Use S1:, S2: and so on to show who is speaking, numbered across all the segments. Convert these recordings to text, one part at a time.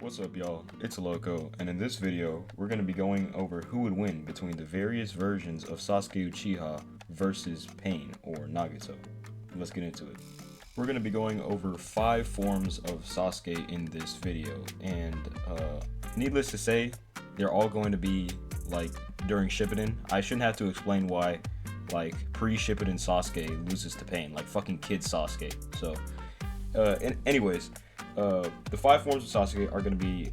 S1: What's up, y'all? It's Loco, and in this video, we're going to be going over who would win between the various versions of Sasuke Uchiha versus Pain, or Nagato. Let's get into it. We're going to be going over 5 forms of Sasuke in this video, and needless to say, they're all going to be, during Shippuden. I shouldn't have to explain why, pre-Shippuden Sasuke loses to Pain, fucking kid Sasuke. So, anyways, the 5 forms of Sasuke are going to be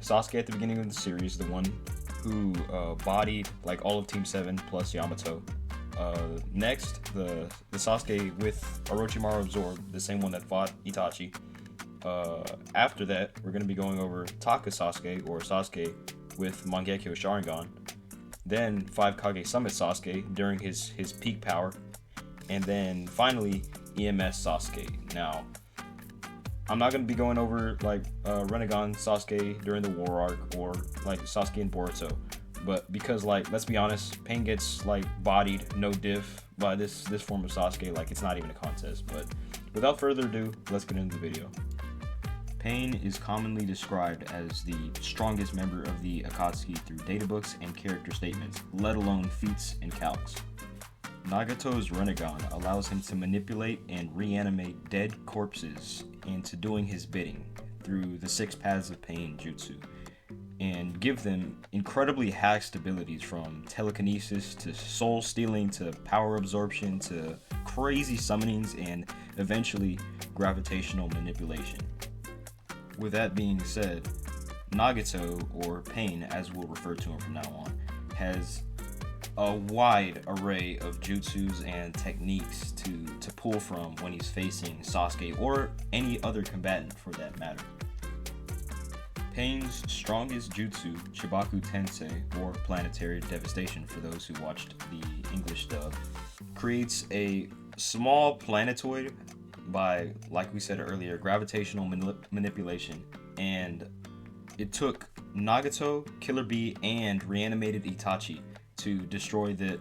S1: Sasuke at the beginning of the series, the one who bodied all of Team 7 plus Yamato. Next, the Sasuke with Orochimaru absorbed, the same one that fought Itachi. After that, we're going to be going over Taka Sasuke, or Sasuke with Mangekyo Sharingan. Then 5 Kage Summit Sasuke during his peak power. And then finally, EMS Sasuke. Now, I'm not going to be going over Renegon Sasuke during the war arc or Sasuke and Boruto, but because let's be honest, Pain gets bodied no diff by this form of Sasuke, it's not even a contest. But without further ado, let's get into the video. Pain is commonly described as the strongest member of the Akatsuki through databooks and character statements, let alone feats and calcs. Nagato's Renegon allows him to manipulate and reanimate dead corpses into doing his bidding through the 6 paths of pain jutsu, and give them incredibly hacked abilities from telekinesis to soul stealing to power absorption to crazy summonings and eventually gravitational manipulation. With that being said, Nagato, or Pain as we'll refer to him from now on, has a wide array of jutsus and techniques to pull from when he's facing Sasuke or any other combatant for that matter. Pain's strongest jutsu, Chibaku Tensei, or Planetary Devastation for those who watched the English dub, creates a small planetoid by, like we said earlier, gravitational manipulation, and it took Nagato, Killer Bee, and reanimated Itachi to destroy the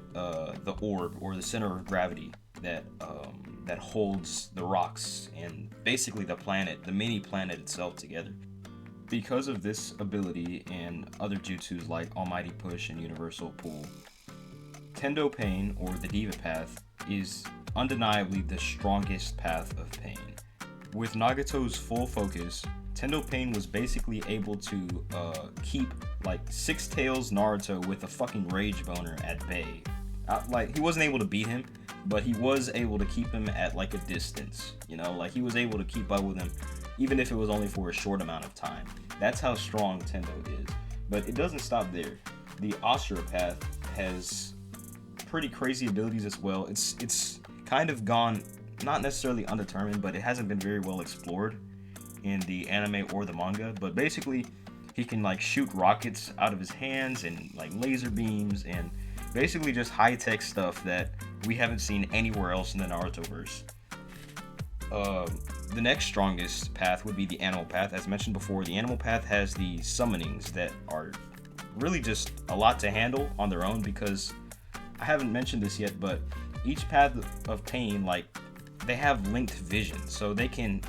S1: orb, or the center of gravity that holds the rocks and basically the planet, the mini planet itself, together. Because of this ability and other jutsus like Almighty Push and Universal Pull, Tendo Pain, or the Diva Path, is undeniably the strongest path of Pain. With Nagato's full focus, Tendo Pain was basically able to keep Six Tails Naruto with a fucking rage boner at bay. He wasn't able to beat him, but he was able to keep him at a distance. He was able to keep up with him, even if it was only for a short amount of time. That's how strong Tendo is. But it doesn't stop there. The Asura Path has pretty crazy abilities as well. It's kind of gone, not necessarily undetermined, but it hasn't been very well explored in the anime or the manga. But basically, he can shoot rockets out of his hands and laser beams and basically just high-tech stuff that we haven't seen anywhere else in the Narutoverse. The next strongest path would be the Animal Path. As mentioned before, the Animal Path has the summonings that are really just a lot to handle on their own, because I haven't mentioned this yet, but each path of Pain, they have linked vision, so they can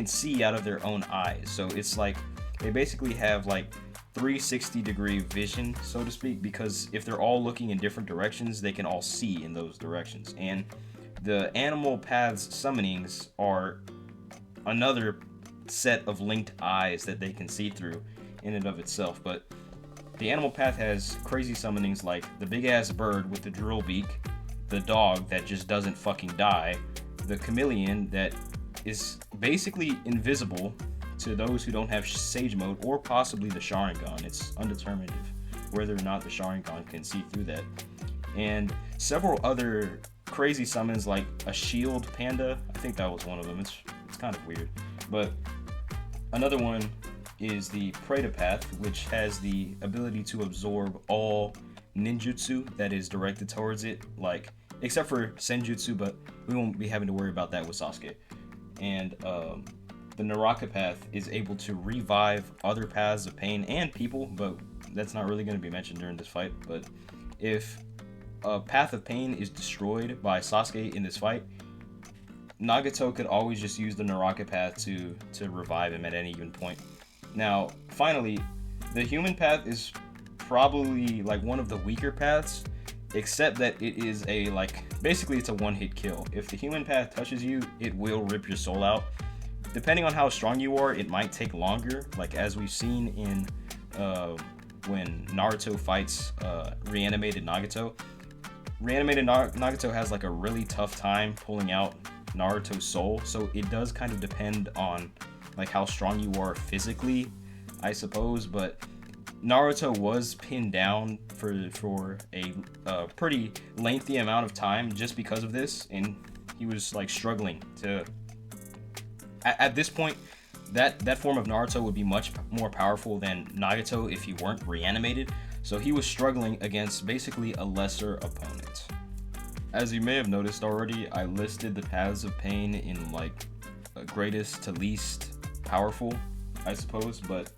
S1: see out of their own eyes. So it's they basically have 360-degree vision, so to speak, because if they're all looking in different directions, they can all see in those directions. And the Animal Path's summonings are another set of linked eyes that they can see through in and of itself. But the Animal Path has crazy summonings like the big-ass bird with the drill beak, the dog that just doesn't fucking die, the chameleon that is basically invisible to those who don't have Sage Mode, or possibly the Sharingan. It's undetermined whether or not the Sharingan can see through that. And several other crazy summons like a shield panda. I think that was one of them. It's kind of weird. But another one is the Preta Path, which has the ability to absorb all ninjutsu that is directed towards it, except for senjutsu, but we won't be having to worry about that with Sasuke. And the Naraka Path is able to revive other paths of Pain and people, but that's not really going to be mentioned during this fight. But if a path of Pain is destroyed by Sasuke in this fight, Nagato could always just use the Naraka Path to revive him at any given point. Now, finally, the human path is probably like one of the weaker paths, except that it is a basically it's a one-hit kill. If the human path touches you, it will rip your soul out. Depending on how strong you are, it might take longer, like as we've seen in when Naruto fights reanimated Nagato. Reanimated Nagato has like a really tough time pulling out Naruto's soul, so it does kind of depend on like how strong you are physically, I suppose. But Naruto was pinned down for a pretty lengthy amount of time just because of this, and he was like struggling to. At this point, that form of Naruto would be much more powerful than Nagato if he weren't reanimated. So he was struggling against basically a lesser opponent. As you may have noticed already, I listed the paths of pain in like greatest to least powerful, I suppose. But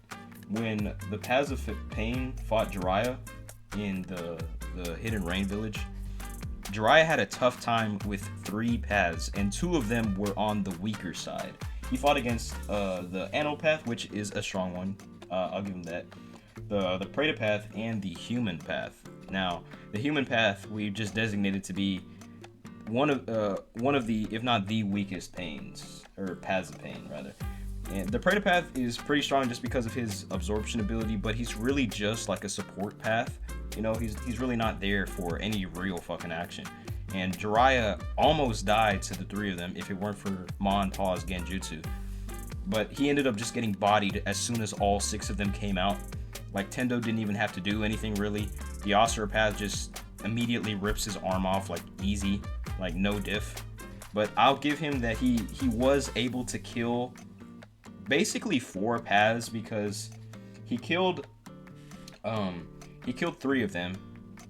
S1: when the paths of pain fought Jiraiya in the Hidden Rain village, Jiraiya had a tough time with 3 paths, and 2 of them were on the weaker side. He fought against the Animal Path, which is a strong one. I'll give him that. The Preta Path and the Human Path. Now, the Human Path we've just designated to be one of the, if not the weakest pains, or paths of pain rather. And the Preta Path is pretty strong just because of his absorption ability, but he's really just like a support path. You know, he's really not there for any real fucking action. And Jiraiya almost died to the 3 of them if it weren't for Ma and Pa's Genjutsu. But he ended up just getting bodied as soon as all 6 of them came out. Like, Tendo didn't even have to do anything really. The Asura Path just immediately rips his arm off, like, easy, like no diff. But I'll give him that he was able to kill basically 4 paths, because he killed 3 of them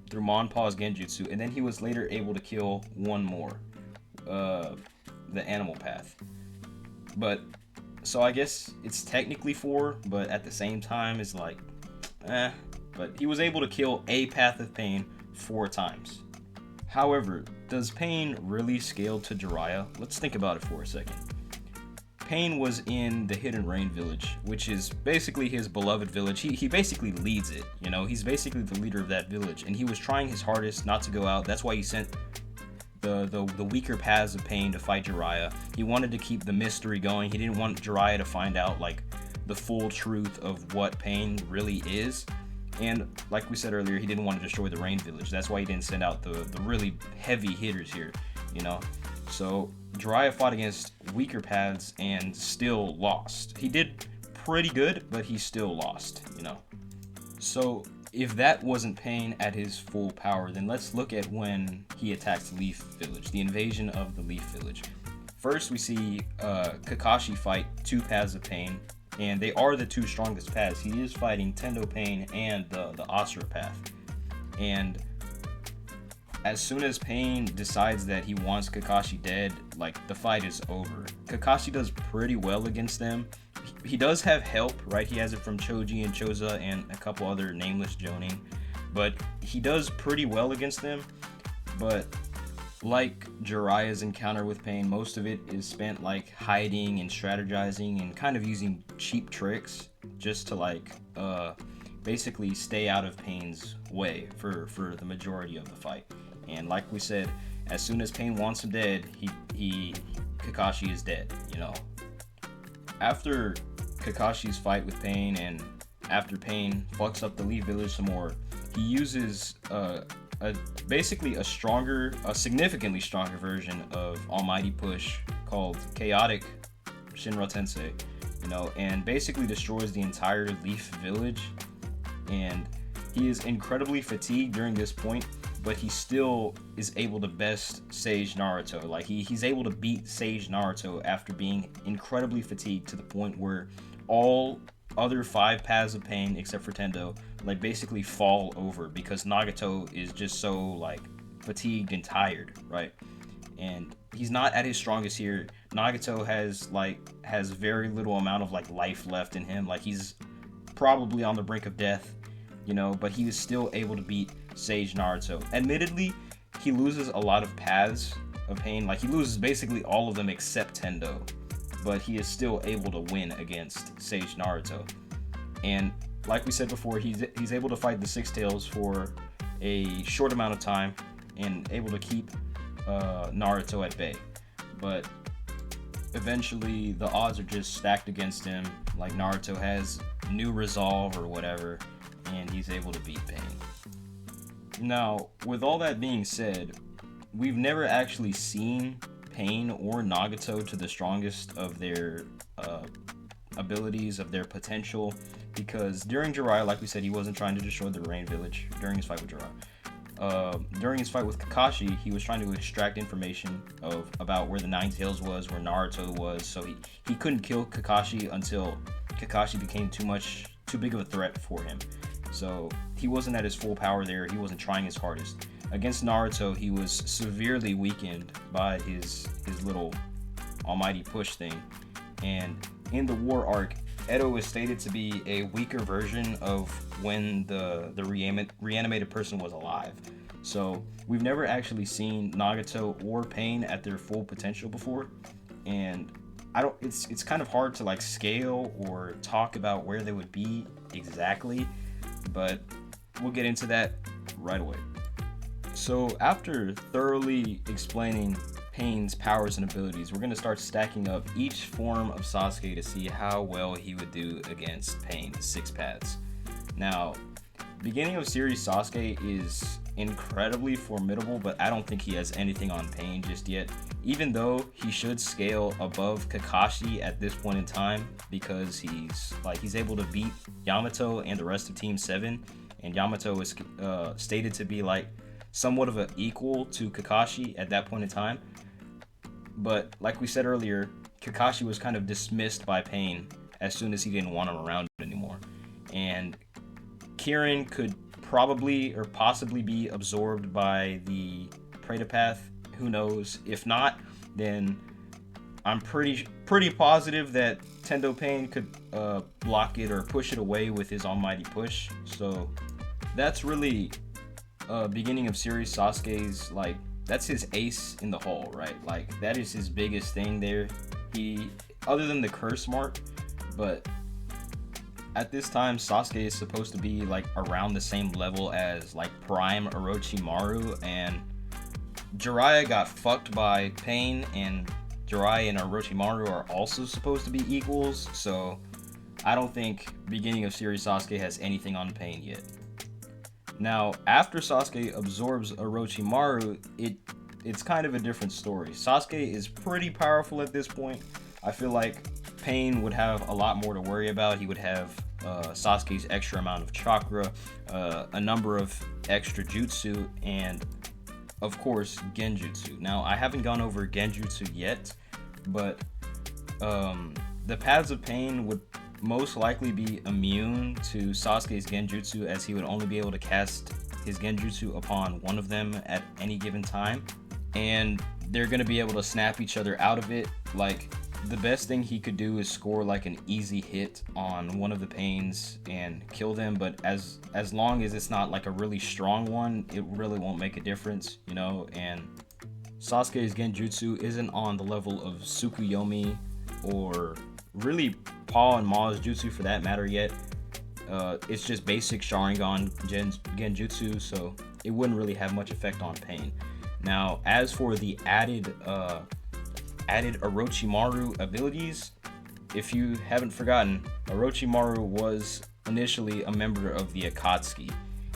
S1: through Monpa's Genjutsu, and then he was later able to kill 1 more, the Animal Path. But so I guess it's technically 4, but at the same time it's like, But he was able to kill a path of pain 4 times. However, does pain really scale to Jiraiya? Let's think about it for a second. Pain was in the Hidden Rain village, which is basically his beloved village. He basically leads it, you know? He's basically the leader of that village, and he was trying his hardest not to go out. That's why he sent the weaker paths of pain to fight Jiraiya. He wanted to keep the mystery going. He didn't want Jiraiya to find out, like, the full truth of what pain really is. And like we said earlier, he didn't want to destroy the Rain village. That's why he didn't send out the really heavy hitters here, you know? So Jiraiya fought against weaker paths and still lost. He did pretty good, but he still lost, you know? So if that wasn't Pain at his full power, then let's look at when he attacks Leaf Village, the invasion of the Leaf Village. First, we see Kakashi fight 2 paths of Pain, and they are the 2 strongest paths. He is fighting Tendo Pain and the Asura path. And as soon as Pain decides that he wants Kakashi dead, like, the fight is over. Kakashi does pretty well against them. He does have help, right? He has it from Choji and Choza and a couple other nameless Jonin. But he does pretty well against them. But like Jiraiya's encounter with Pain, most of it is spent like hiding and strategizing and kind of using cheap tricks just to like basically stay out of Pain's way for the majority of the fight. And like we said, as soon as Pain wants him dead, Kakashi is dead, you know. After Kakashi's fight with Pain and after Pain fucks up the Leaf Village some more, he uses basically a significantly stronger version of Almighty Push called Chaotic Shinra Tensei, you know, and basically destroys the entire Leaf Village. And he is incredibly fatigued during this point, but he still is able to best Sage Naruto. Like, he's able to beat Sage Naruto after being incredibly fatigued to the point where all other 5 paths of Pain, except for Tendo, like, basically fall over because Nagato is just so, like, fatigued and tired, right? And he's not at his strongest here. Nagato has very little amount of, like, life left in him. Like, he's probably on the brink of death, you know, but he is still able to beat Sage Naruto. Admittedly, he loses a lot of paths of Pain. Like, he loses basically all of them except Tendo, but he is still able to win against Sage Naruto. And like we said before, he's able to fight the Six Tails for a short amount of time and able to keep Naruto at bay. But eventually the odds are just stacked against him. Like, Naruto has new resolve or whatever, and he's able to beat Pain. Now, with all that being said, we've never actually seen Pain or Nagato to the strongest of their abilities, of their potential, because during Jiraiya, like we said, he wasn't trying to destroy the Rain Village during his fight with Jiraiya. During his fight with Kakashi, he was trying to extract information about where the Nine Tails was, where Naruto was, so he couldn't kill Kakashi until Kakashi became too big of a threat for him. So he wasn't at his full power there. He wasn't trying his hardest. Against Naruto, he was severely weakened by his little almighty push thing. And in the war arc, Edo is stated to be a weaker version of when the reanimated person was alive. So we've never actually seen Nagato or Pain at their full potential before, and it's kind of hard to like scale or talk about where they would be exactly, but we'll get into that right away. So after thoroughly explaining Pain's powers and abilities, we're going to start stacking up each form of Sasuke to see how well he would do against Pain's 6 paths. Now, beginning of series Sasuke is incredibly formidable, but I don't think he has anything on Pain just yet, even though he should scale above Kakashi at this point in time, because he's able to beat Yamato and the rest of Team 7, and Yamato is stated to be like somewhat of an equal to Kakashi at that point in time. But like we said earlier, Kakashi was kind of dismissed by Pain as soon as he didn't want him around anymore. And Kirin could probably or possibly be absorbed by the Preta Path. Who knows? If not, then I'm pretty positive that Tendo Pain could block it or push it away with his almighty push. So that's really beginning of series Sasuke's, like, that's his ace in the hole, right? Like, that is his biggest thing there. He, other than the curse mark, but at this time, Sasuke is supposed to be like around the same level as like prime Orochimaru, and Jiraiya got fucked by Pain, and Jiraiya and Orochimaru are also supposed to be equals, so I don't think beginning of series Sasuke has anything on Pain yet. Now, after Sasuke absorbs Orochimaru, it's kind of a different story. Sasuke is pretty powerful at this point. I feel like Pain would have a lot more to worry about. He would have Sasuke's extra amount of chakra, a number of extra jutsu, and of course genjutsu. Now, I haven't gone over genjutsu yet, but the paths of Pain would most likely be immune to Sasuke's genjutsu, as he would only be able to cast his genjutsu upon one of them at any given time, and they're going to be able to snap each other out of it. Like, the best thing he could do is score like an easy hit on one of the Pains and kill them, but as long as it's not like a really strong one, it really won't make a difference, you know. And Sasuke's genjutsu isn't on the level of Tsukuyomi or really Paul and Ma's jutsu for that matter yet. It's just basic Sharingan genjutsu, so it wouldn't really have much effect on Pain. Now, as for the added Orochimaru abilities, if you haven't forgotten, Orochimaru was initially a member of the Akatsuki,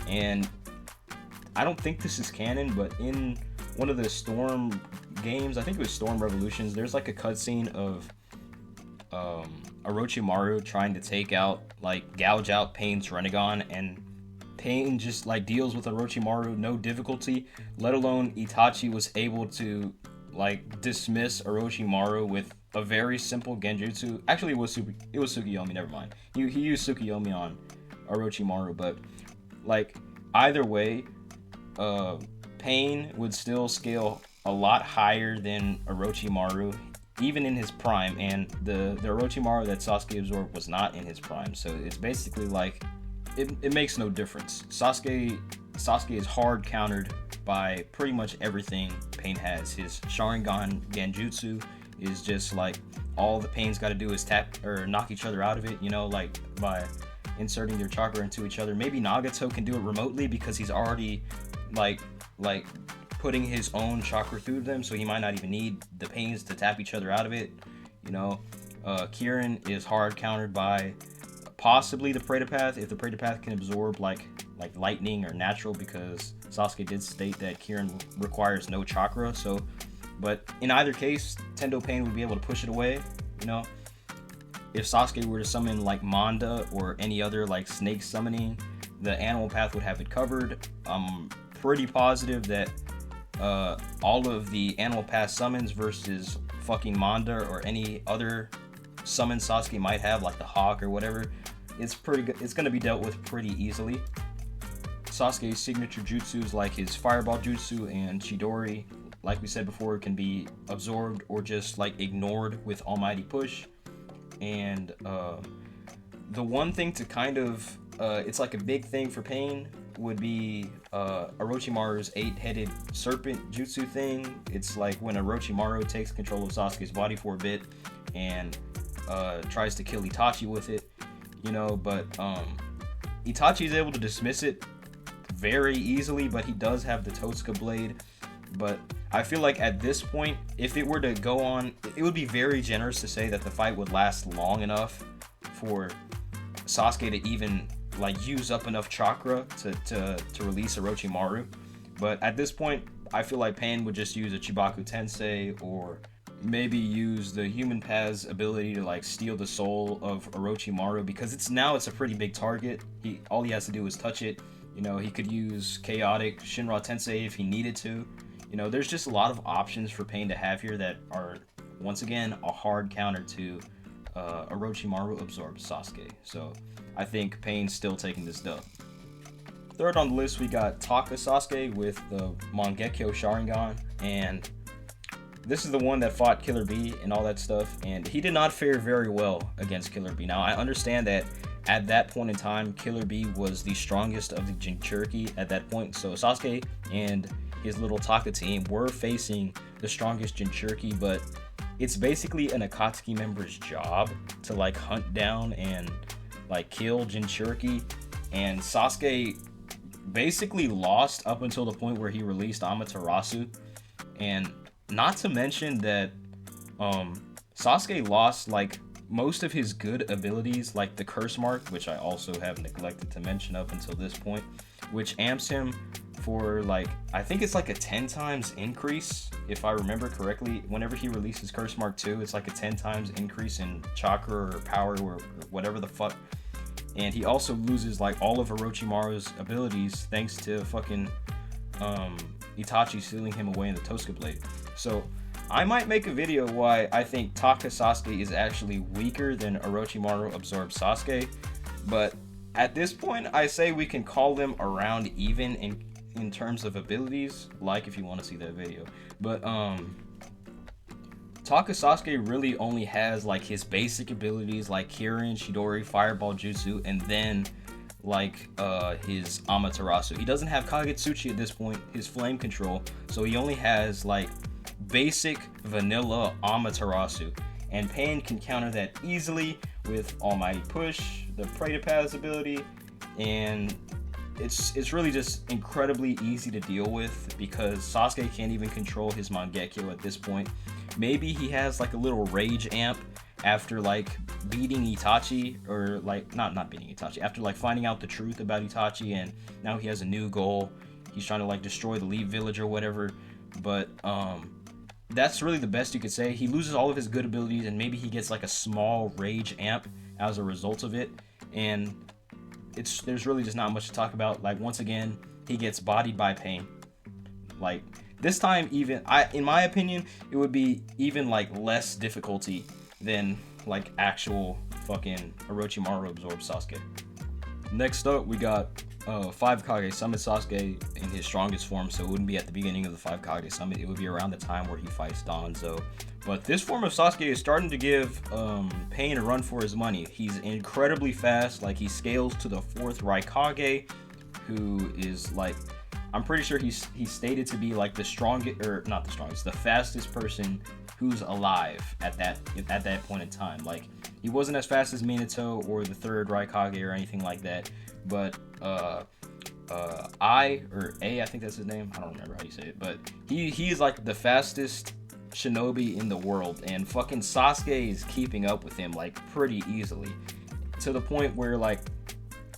S1: and I don't think this is canon, but in one of the Storm games, I think it was Storm Revolutions, there's like a cutscene of Orochimaru trying to gouge out Pain's Rinnegan, and Pain just like deals with Orochimaru no difficulty, let alone Itachi was able to like dismiss Orochimaru with a very simple genjutsu. Actually, it was Tsukuyomi, never mind. He used Tsukuyomi on Orochimaru, but like either way, Pain would still scale a lot higher than Orochimaru, even in his prime, and the Orochimaru that Sasuke absorbed was not in his prime, so it's basically like it makes no difference. Sasuke is hard countered by pretty much everything Pain has. His Sharingan genjutsu is just like all the Pain's got to do is tap or knock each other out of it, you know, like by
S2: inserting their chakra into each other. Maybe Nagato can do it remotely because he's already like putting his own chakra through them, so he might not even need the Pains to tap each other out of it. You know, Kirin is hard countered by possibly the Preta Path, if the Preta Path can absorb like lightning or natural, because Sasuke did state that Kirin requires no chakra. So, but in either case, Tendo Pain would be able to push it away. You know, if Sasuke were to summon like Manda or any other like snake summoning, the Animal Path would have it covered. I'm pretty positive that all of the Animal Path summons versus fucking Manda or any other summon Sasuke might have, like the Hawk or whatever, it's pretty good. It's going to be dealt with pretty easily. Sasuke's signature jutsus like his Fireball Jutsu and Chidori, like we said before, can be absorbed or just like ignored with Almighty Push. And the one thing to kind of it's like a big thing for Pain would be Orochimaru's 8-headed serpent jutsu thing. It's like when Orochimaru takes control of Sasuke's body for a bit and tries to kill Itachi with it, you know, but Itachi is able to dismiss it very easily, but he does have the Totsuka blade. But I feel like at this point, if it were to go on, it would be very generous to say that the fight would last long enough for Sasuke to even like use up enough chakra to release Orochimaru. But at this point, I feel like Pain would just use a Chibaku Tensei, or maybe use the Human Path's ability to like steal the soul of Orochimaru, because it's a pretty big target. All he has to do is touch it. You know, he could use Chaotic Shinra Tensei if he needed to. You know, there's just a lot of options for Pain to have here that are, once again, a hard counter to Orochimaru absorbs Sasuke. So I think Pain's still taking this dub. Third on the list, we got Taka Sasuke with the Mangekyo Sharingan, and this is the one that fought Killer Bee and all that stuff, and he did not fare very well against Killer Bee. Now, I understand that at that point in time, Killer Bee was the strongest of the Jinchuriki at that point, so Sasuke and his little Taka team were facing the strongest Jinchuriki, but it's basically an Akatsuki member's job to like hunt down and like kill Jinchuriki, and Sasuke basically lost up until the point where he released Amaterasu. And not to mention that Sasuke lost like most of his good abilities, like the Curse Mark, which I also have neglected to mention up until this point, which amps him for like, I think it's like a 10 times increase, if I remember correctly. Whenever he releases Curse Mark 2, it's like a 10 times increase in chakra or power or whatever the fuck. And he also loses like all of Orochimaru's abilities thanks to fucking Itachi sealing him away in the Totsuka blade. So I might make a video why I think Taka Sasuke is actually weaker than Orochimaru absorbed Sasuke, but at this point I say we can call them around even in terms of abilities, like if you want to see that video. But Taka Sasuke really only has like his basic abilities like Kirin, Chidori, Fireball Jutsu, and then like his Amaterasu. He doesn't have Kagetsuchi at this point, his flame control, so he only has like basic vanilla Amaterasu, and Pain can counter that easily with Almighty Push, the Preta Path's ability, and it's really just incredibly easy to deal with because Sasuke can't even control his Mangekyo at this point. Maybe he has like a little rage amp after like beating Itachi, or like not beating Itachi, after like finding out the truth about Itachi, and now he has a new goal. He's trying to like destroy the Leaf Village or whatever. But that's really the best you could say. He loses all of his good abilities, and maybe he gets like a small rage amp as a result of it, and there's really just not much to talk about. Like, once again, he gets bodied by Pain. Like, this time, even in my opinion, it would be even like less difficulty than like actual fucking Orochimaru absorbed Sasuke. Next up, we got 5 Kage Summit Sasuke in his strongest form, so it wouldn't be at the beginning of the 5 Kage Summit, it would be around the time where he fights Danzo. But this form of Sasuke is starting to give Pain a run for his money. He's incredibly fast, like he scales to the 4th Raikage, who is like, I'm pretty sure he's stated to be like the strongest, or not the strongest, the fastest person who's alive at that point in time. Like, he wasn't as fast as Minato or the third Raikage or anything like that, but I think that's his name. I don't remember how you say it, but he is like the fastest shinobi in the world, and fucking Sasuke is keeping up with him like pretty easily, to the point where like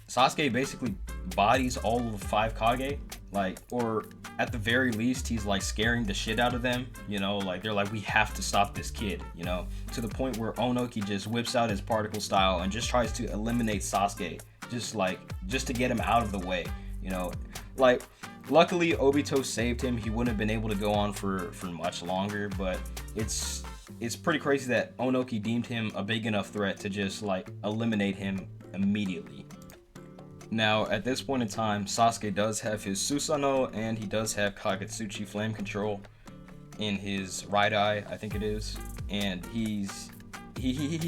S2: Sasuke basically bodies all of the 5 Kage, like, or at the very least he's like scaring the shit out of them, you know, like they're like, we have to stop this kid, you know, to the point where Onoki just whips out his particle style and just tries to eliminate Sasuke, just to get him out of the way, you know. Like, luckily Obito saved him. He wouldn't have been able to go on for much longer, but it's pretty crazy that Onoki deemed him a big enough threat to just like eliminate him immediately. Now, at this point in time, Sasuke does have his Susanoo, and he does have Kagetsuchi Flame Control in his right eye, I think it is. And he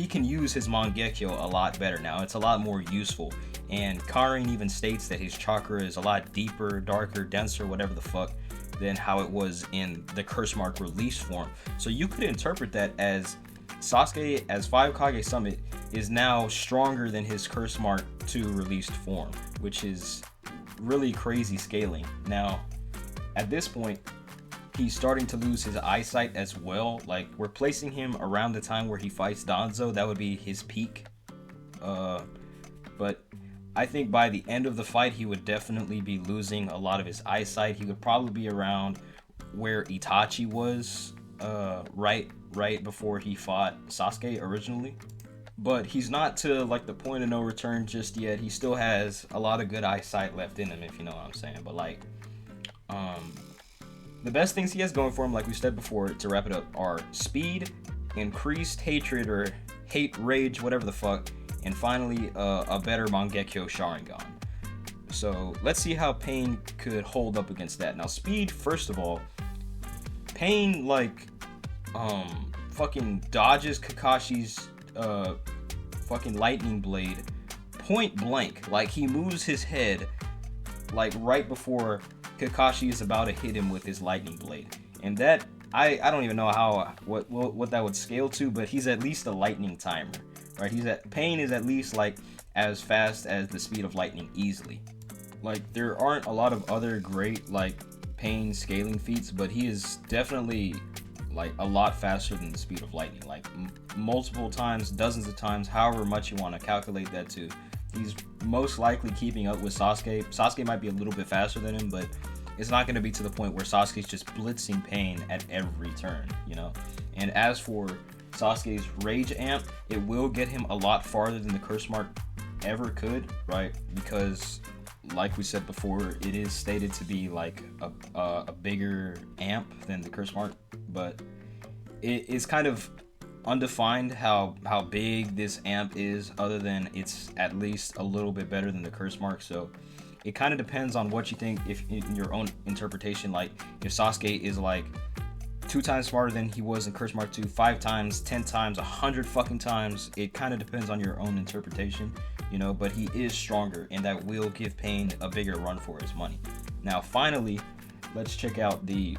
S2: can use his Mangekyo a lot better now. It's a lot more useful. And Karin even states that his chakra is a lot deeper, darker, denser, whatever the fuck, than how it was in the curse mark release form. So you could interpret that as Sasuke, as 5 Kage Summit, is now stronger than his curse mark 2 released form, which is really crazy scaling. Now, at this point, he's starting to lose his eyesight as well. Like, we're placing him around the time where he fights Danzo. That would be his peak. But I think by the end of the fight, he would definitely be losing a lot of his eyesight. He would probably be around where Itachi was, right before he fought Sasuke originally. But he's not to like the point of no return just yet. He still has a lot of good eyesight left in him, if you know what I'm saying. But like, the best things he has going for him, like we said before, to wrap it up, are speed, increased hatred or hate rage, whatever the fuck, and finally a better Mangekyo Sharingan. So let's see how Pain could hold up against that. Now, speed, first of all, Pain like fucking dodges Kakashi's fucking lightning blade point blank. Like, he moves his head like right before Kakashi is about to hit him with his lightning blade, and that I don't even know what that would scale to, but he's at least a lightning timer, right? Pain is at least like as fast as the speed of lightning easily. Like, there aren't a lot of other great like Pain scaling feats, but he is definitely like a lot faster than the speed of lightning, like multiple times, dozens of times, however much you want to calculate that to. He's most likely keeping up with Sasuke. Sasuke might be a little bit faster than him, but it's not going to be to the point where Sasuke's just blitzing Pain at every turn, you know. And as for Sasuke's rage amp, it will get him a lot farther than the curse mark ever could, right? Because like we said before, it is stated to be like a bigger amp than the curse mark, but it is kind of undefined how big this amp is, other than it's at least a little bit better than the curse mark. So it kind of depends on what you think, if in your own interpretation, like if Sasuke is like 2 times smarter than he was in curse mark 2, 5 times, 10 times, 100 fucking times. It kind of depends on your own interpretation, you know, but he is stronger, and that will give Pain a bigger run for his money. Now, finally, let's check out the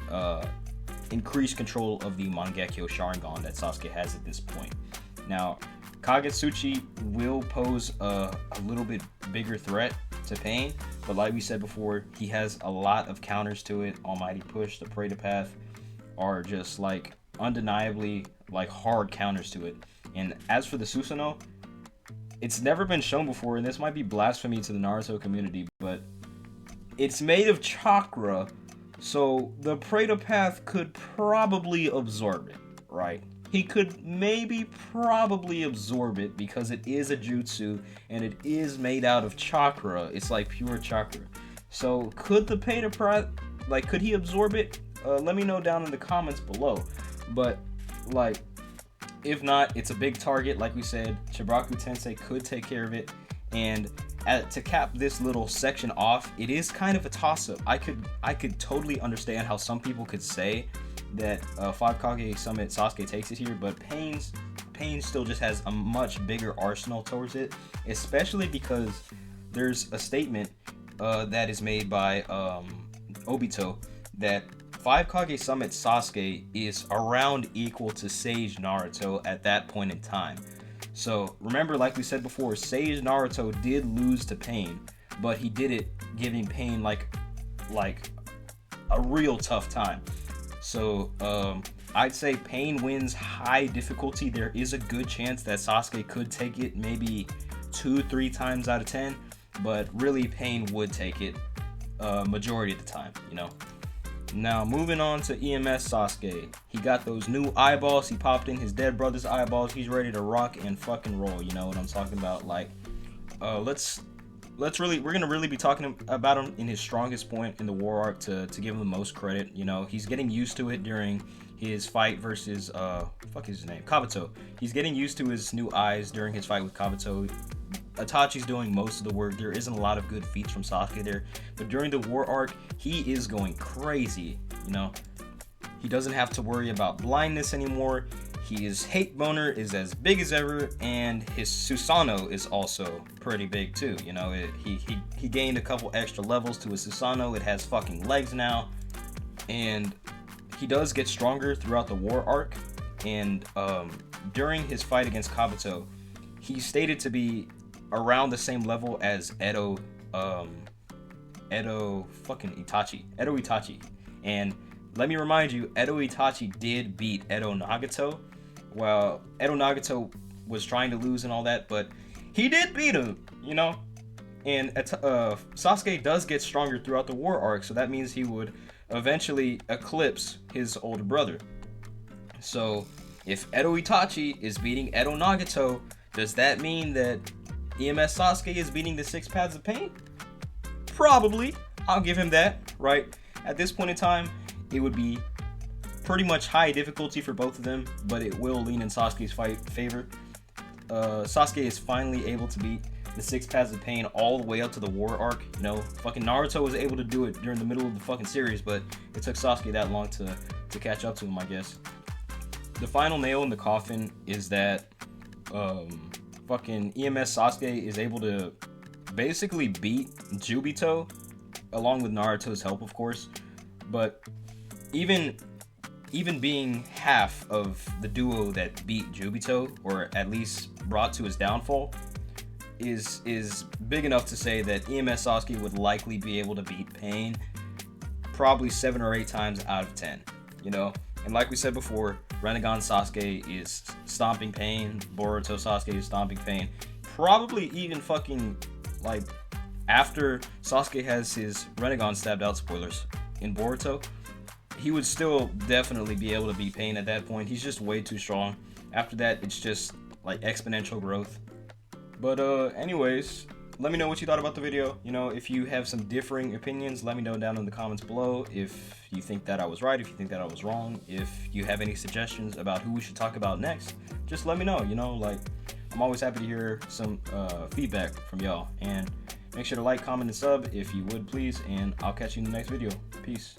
S2: increased control of the Mangekyo Sharingan that Sasuke has at this point. Now, Kagetsuchi will pose a little bit bigger threat to Pain, but like we said before, he has a lot of counters to it. Almighty Push, the Preta Path are just like undeniably like hard counters to it. And as for the Susanoo, it's never been shown before, and this might be blasphemy to the Naruto community, but it's made of chakra, so the Preta Path could probably absorb it, right? He could probably absorb it because it is a jutsu and it is made out of chakra. It's like pure chakra. So could the Preta Path, like, could he absorb it? Let me know down in the comments below. But like, if not, it's a big target. Like we said, Chibraku Tensei could take care of it. And to cap this little section off, it is kind of a toss-up. I could totally understand how some people could say that 5 Kage Summit Sasuke takes it here, but Pain still just has a much bigger arsenal towards it, especially because there's a statement that is made by Obito that 5 Kage Summit Sasuke is around equal to Sage Naruto at that point in time. So remember, like we said before, Sage Naruto did lose to Pain, but he did it giving Pain like a real tough time. So I'd say Pain wins high difficulty. There is a good chance that Sasuke could take it maybe 2-3 times out of 10, but really Pain would take it majority of the time, you know. Now moving on to EMS Sasuke. He got those new eyeballs. He popped in his dead brother's eyeballs. He's ready to rock and fucking roll. You know what I'm talking about? Like, we're gonna really be talking about him in his strongest point in the war arc to give him the most credit. You know, he's getting used to it during his fight versus his name, Kabuto. He's getting used to his new eyes during his fight with Kabuto. Itachi's doing most of the work. There isn't a lot of good feats from Sasuke there, but during the war arc, he is going crazy. You know, he doesn't have to worry about blindness anymore. His hate boner is as big as ever, and his Susanoo is also pretty big too. You know, he gained a couple extra levels to his Susanoo. It has fucking legs now, and he does get stronger throughout the war arc. And during his fight against Kabuto, he stated to be around the same level as Edo Itachi. And let me remind you, Edo Itachi did beat Edo Nagato. Well, Edo Nagato was trying to lose and all that, but he did beat him, you know. And Sasuke does get stronger throughout the war arc, so that means he would eventually eclipse his older brother. So if Edo Itachi is beating Edo Nagato, does that mean that EMS Sasuke is beating the 6 Paths of Pain? Probably. I'll give him that, right? At this point in time, it would be pretty much high difficulty for both of them, but it will lean in Sasuke's favor. Sasuke is finally able to beat the 6 Paths of Pain all the way up to the war arc. You know, fucking Naruto was able to do it during the middle of the fucking series, but it took Sasuke that long to catch up to him, I guess. The final nail in the coffin is that fucking EMS Sasuke is able to basically beat Jubito, along with Naruto's help, of course. But even being half of the duo that beat Jubito, or at least brought to his downfall, is big enough to say that EMS Sasuke would likely be able to beat Pain probably 7 or 8 times out of 10, you know. And like we said before, Rinnegan Sasuke is stomping Pain, Boruto Sasuke is stomping Pain. Probably even fucking, like, after Sasuke has his Rinnegan stabbed out, spoilers, in Boruto, he would still definitely be able to beat Pain at that point. He's just way too strong. After that, it's just, like, exponential growth. But, anyways, let me know what you thought about the video. You know, if you have some differing opinions, let me know down in the comments below. If you think that I was right, if you think that I was wrong, if you have any suggestions about who we should talk about next, just let me know. You know, like, I'm always happy to hear some feedback from y'all. And make sure to like, comment, and sub if you would, please. And I'll catch you in the next video. Peace.